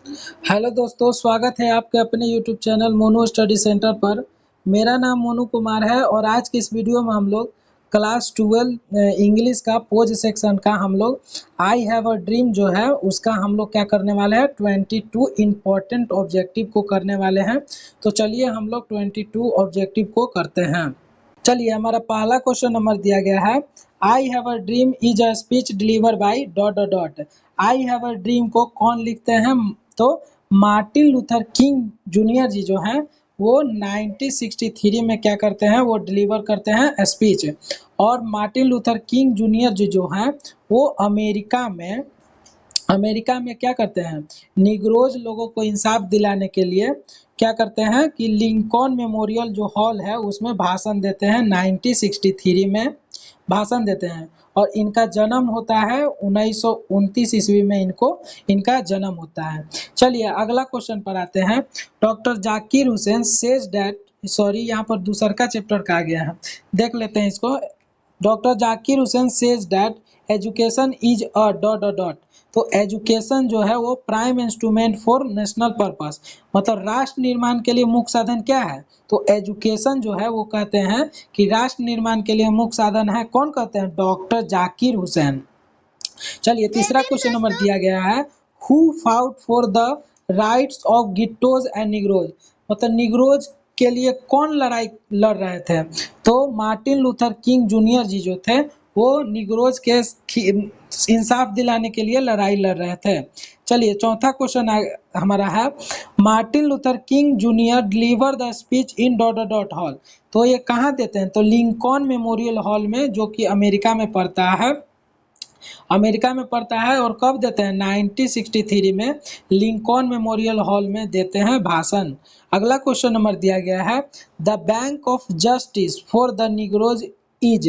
Hello दोस्तों, स्वागत है आपके अपने YouTube channel Monu study centre पर। मेरा नाम मोनू कुमार है और आज की इस वीडियो में हम लोग क्लास 12 इंग्लिश का पोज सेक्शन का हम लोग आई हैव अ ड्रीम जो है उसका हम लोग क्या करने वाले हैं 22 इम्पोर्टेंट ऑब्जेक्टिव को करने वाले हैं। तो चलिए हम लोग 22 ऑब्जेक्टिव को करते हैं। चलिए हमारा पहला क्वेश्चन नंबर दिया गया है, I have a dream is a speech deliver by dot dot dot. I have a dream को कौन लिखते हैं? तो Martin Luther King junior ji जो हैं वो 1963 में क्या करते हैं, वो डिलीवर करते हैं स्पीच। और Martin Luther King junior ji जो हैं वो अमेरिका में क्या करते हैं, निग्रोज लोगों को इंसाफ दिलाने के लिए क्या करते हैं कि लिंकन मेमोरियल जो हॉल है उसमें भाषण देते हैं। 1963 में भाषण देते हैं और इनका जन्म होता है 1929 ईस्वी में इनका जन्म होता है। चलिए अगला क्वेश्चन पर आते हैं। Doctor Zakir Hussain says that, sorry यहाँ पर दूसर का चैप्टर का आ गया है, देख लेते हैं इसको। Doctor Zakir Hussain says that education is a dot dot dot. तो एजुकेशन जो है वो prime instrument for national purpose, मतलब राष्ट्र निर्माण के लिए मुख्य साधन क्या है? तो एजुकेशन जो है वो कहते हैं कि राष्ट्र निर्माण के लिए मुख्य साधन है। कौन कहते हैं? डॉक्टर जाकिर हुसैन। चलिए तीसरा क्वेश्चन नंबर दिया गया है, who fought for the rights of ghettos and negroes. मतलब निग्रोज के लिए कौन लड़ाई लड़ रहे थे? तो Martin Luther King junior ji जो थे वो निग्रोज के इंसाफ दिलाने के लिए लड़ाई लड़ रहे थे। चलिए चौथा क्वेश्चन हमारा है, Martin Luther King junior deliver the speech in dot dot dot hall. तो ये कहाँ देते हैं? तो लिंकन मेमोरियल हॉल में, जो कि अमेरिका में पड़ता है। और कब देते हैं? 1963 में लिंकन मेमोरियल हॉल में देते हैं भाषण। अगला क्वेश्चन नंबर दिया गया है, the bank of justice for the Negroes is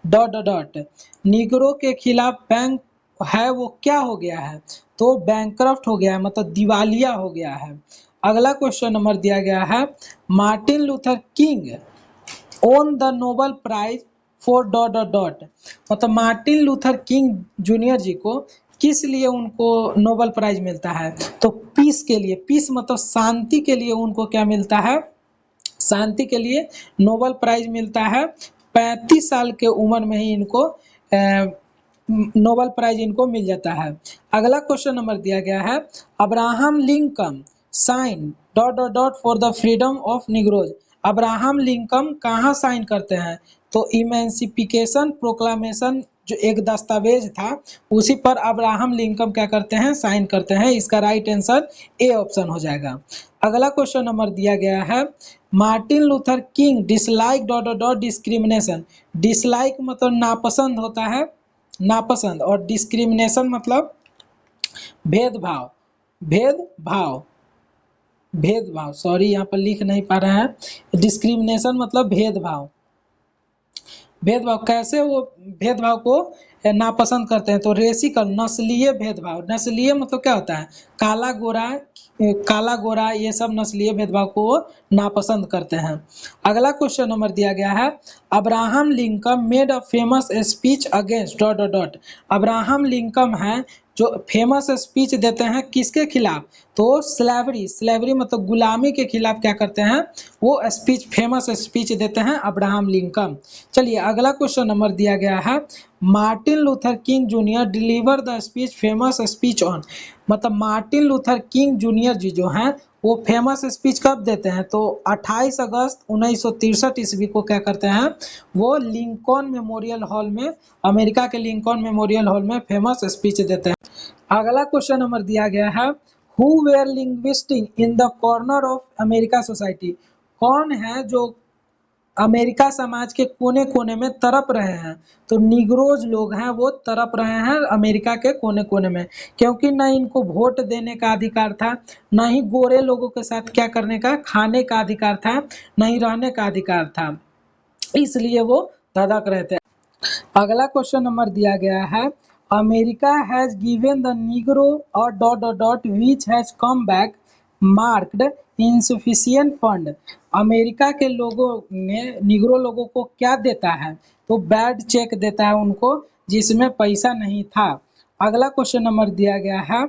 dot dot dot. Negro के खिलाफ बैंक है वो क्या हो गया है? तो बैंकरप्ट हो गया है, मतलब दिवालिया हो गया है। अगला क्वेश्चन नंबर दिया गया है, Martin Luther King won the Nobel prize for dot dot dot. मतलब Martin Luther King junior ji को किस लिए उनको नोबेल प्राइज मिलता है? तो पीस के लिए। पीस मतलब शांति के लिए उनको क्या मिलता है? शांति के लिए नोबेल प्राइज मिलता है। 35 साल के उम्र में ही इनको नोबेल प्राइज इनको मिल जाता है। अगला क्वेश्चन नंबर दिया गया है, Abraham Lincoln sign dot dot dot for the freedom of Negroes. Abraham Lincoln कहाँ साइन करते हैं? तो इमेंसिफिकेशन प्रोक्लामेशन जो एक दस्तावेज था उसी पर अब्राहम लिंकन क्या करते हैं? साइन करते हैं। इसका राइट आंसर ए ऑप्शन हो जाएगा। अगला क्वेश्चन नंबर दिया गया है, Martin Luther king dislike dot dot dot discrimination. Dislike मतलब नापसंद होता है, नापसंद, और डिस्क्रिमिनेशन मतलब भेदभाव। भेदभाव भेदभाव सॉरी यहाँ पर लिख नहीं पा रहे हैं। डिस्क्रिमिनेशन मतलब भेदभाव। भेदभाव कैसे वो भेदभाव को नापसंद करते हैं? तो रेसिकल नस्लीय भेदभाव। नस्लीय मतलब क्या होता है? काला गोरा ये सब नस्लीय भेदभाव को वो नापसंद करते हैं। अगला क्वेश्चन नंबर दिया गया है, Abraham Lincoln made a famous speech against dot dot dot. Abraham Lincoln है जो फेमस स्पीच देते हैं किसके खिलाफ? तो स्लेवरी। स्लेवरी मतलब गुलामी के खिलाफ क्या करते हैं? वो स्पीच, फेमस स्पीच देते हैं अब्राहम लिंकन। चलिए अगला क्वेश्चन नंबर दिया गया है, Martin Luther King junior deliver the speech famous speech on. मतलब Martin Luther King junior ji जो हैं वो फेमस स्पीच कब देते हैं? तो 28 अगस्त 1963 ईस्वी को क्या करते हैं? वो लिंकन मेमोरियल हॉल में, अमेरिका के लिंकन मेमोरियल हॉल में फेमस स्पीच देते हैं। अगला क्वेश्चन नंबर दिया गया है, who were linguistic in the corner of America society. कौन है जो अमेरिका समाज के कोने कोने में तड़प रहे हैं? तो निग्रोज लोग हैं, वो तड़प रहे हैं अमेरिका के कोने कोने में, क्योंकि न इनको वोट देने का अधिकार था, न ही गोरे लोगों के साथ क्या करने का, खाने का अधिकार था, न ही रहने का अधिकार था, इसलिए वो धड़क रहे थे। अगला क्वेश्चन नंबर दिया गया है, America has given the negro और dot dot dot which has come back marked insufficient fund. America के लोगों ने निग्रो लोगों को क्या देता है? तो बैड चेक देता है उनको जिसमें पैसा नहीं था। अगला क्वेश्चन नंबर दिया गया है,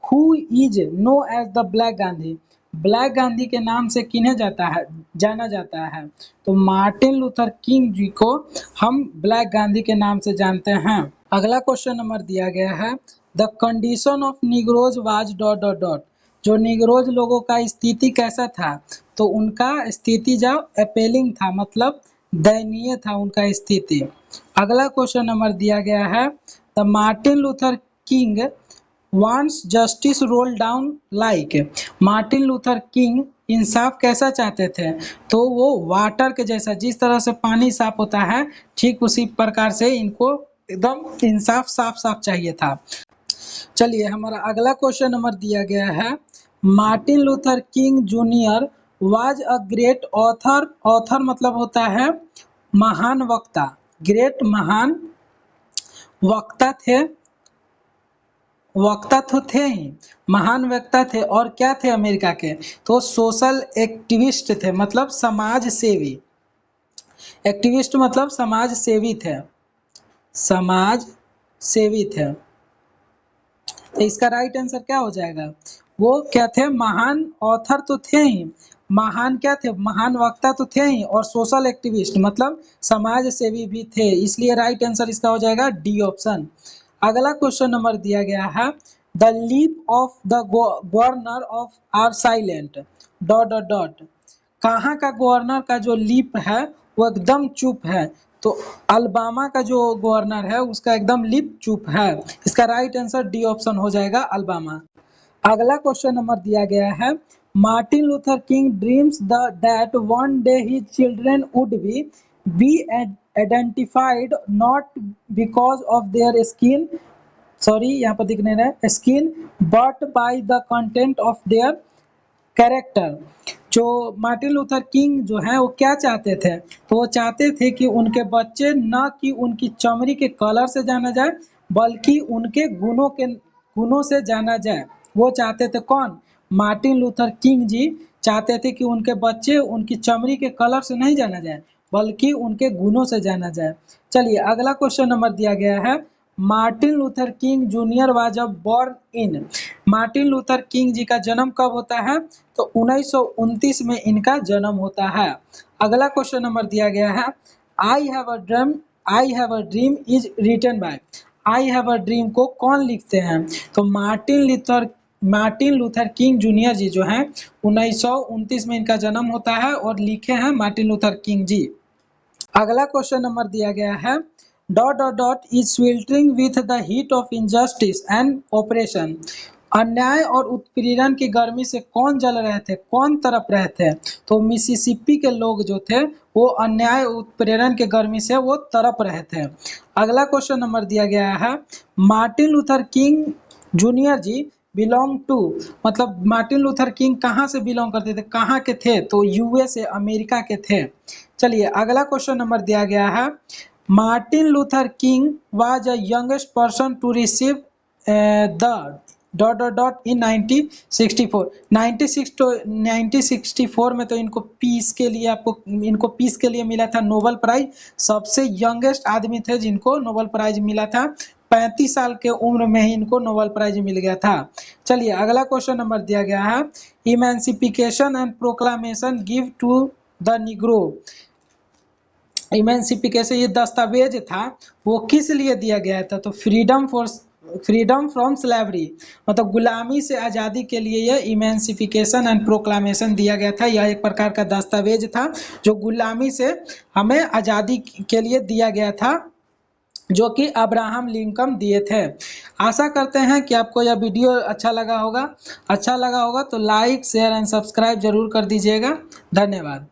who is know as the black Gandhi, black Gandhi के नाम से किन्हें जाना जाता है? तो मार्टिन लूथर किंग जी को हम ब्लैक गांधी के नाम से जानते हैं। अगला क्वेश्चन नंबर दिया गया है, the condition of Negroes was dot dot dot, जो निग्रोज लोगों का स्थिति कैसा था? तो उनका स्थिति जो अपेलिंग था, मतलब दयनीय था उनका स्थिति। अगला क्वेश्चन नंबर दिया गया है, the Martin Luther King wants justice roll down like, Martin Luther King इंसाफ कैसा चाहते थे? तो वो वाटर के जैसा, जिस तरह से पानी साफ होता है ठीक उसी प्रकार से इनको एकदम इंसाफ साफ साफ चाहिए था। चलिए हमारा अगला क्वेश्चन नंबर दिया गया है, Martin Luther King junior was a great author, author मतलब होता है महान वक्ता, ग्रेट महान वक्ता थे, वक्ता तो थे ही, महान वक्ता थे और क्या थे अमेरिका के? तो सोशल एक्टिविस्ट थे, मतलब समाज सेवी, एक्टिविस्ट मतलब समाज सेवी थे, समाज सेवी थे। तो इसका राइट आंसर क्या हो जाएगा? वो क्या थे? महान ऑथर तो थे ही, महान क्या थे? महान वक्ता तो थे ही, और सोशल एक्टिविस्ट मतलब समाज सेवी भी थे, इसलिए राइट आंसर इसका हो जाएगा डी ऑप्शन। अगला क्वेश्चन नंबर दिया गया है, the lip of the governor of are silent dot dot dot, कहाँ का गवर्नर का जो लिप है वो एकदम चुप है? तो अलबामा का जो गवर्नर है उसका एकदम लिप चुप है, इसका राइट आंसर डी ऑप्शन हो जाएगा अलबामा। अगला क्वेश्चन नंबर दिया गया है, Martin Luther king dreams the that one day his children would be identified not because of their skin, sorry यहाँ पर दिख नहीं रहा है skin, but by the content of their character. जो मार्टिन लूथर किंग जो है वो क्या चाहते थे? तो वो चाहते थे कि उनके बच्चे न कि उनकी चमड़ी के कलर से जाना जाए बल्कि उनके गुणों से जाना जाए। वो चाहते थे कौन? मार्टिन लूथर किंग जी चाहते थे कि उनके बच्चे उनकी चमड़ी के कलर से नहीं जाना जाए बल्कि उनके गुणों से जाना जाए। चलिए अगला क्वेश्चन नंबर दिया गया है, Martin Luther King junior was born in, Martin Luther King ji का जन्म कब होता है? तो 1929 में इनका जन्म होता है। अगला क्वेश्चन नंबर दिया गया है, I have a dream, I have a dream is written by, I have a dream को कौन लिखते हैं? तो Martin Luther King junior ji जो हैं 1929 में इनका जन्म होता है और लिखे हैं मार्टिन लूथर किंग जी। अगला क्वेश्चन नंबर दिया गया है, dot dot dot is sweltering with the heat of injustice and operation, अन्याय और उत्पीड़न की गर्मी से कौन जल रहे थे, कौन तड़प रहे थे? तो मिसिसिपी के लोग जो थे वो अन्याय उत्पीड़न के गर्मी से वो तड़प रहे थे। अगला क्वेश्चन नंबर दिया गया है, Martin Luther King junior ji belong to, मतलब मार्टिन लूथर किंग कहाँ से बिलोंग करते थे, कहाँ के थे? तो यूएसए अमेरिका के थे। चलिए अगला क्वेश्चन नंबर दिया गया है, Martin Luther King was a youngest person to receive the dot dot dot in 1964, 1964 में तो इनको पीस के लिए, आपको इनको पीस के लिए मिला था नोबेल प्राइज, सबसे यंगेस्ट आदमी थे जिनको नोबेल प्राइज मिला था, 35 साल के उम्र में ही इनको नोबेल प्राइज मिल गया था। चलिए अगला क्वेश्चन नंबर दिया गया है, emancipation and proclamation give to the negro, emancipation ये दस्तावेज था वो किस लिए दिया गया था? तो फ्रीडम फ्रॉम स्लेवरी, मतलब गुलामी से आज़ादी के लिए यह इमेंसिफिकेशन एंड प्रोक्लामेशन दिया गया था। यह एक प्रकार का दस्तावेज था जो गुलामी से हमें आज़ादी के लिए दिया गया था, जो कि अब्राहम लिंकन दिए थे। आशा करते हैं कि आपको यह वीडियो अच्छा लगा होगा तो लाइक शेयर एंड सब्सक्राइब जरूर कर दीजिएगा। धन्यवाद।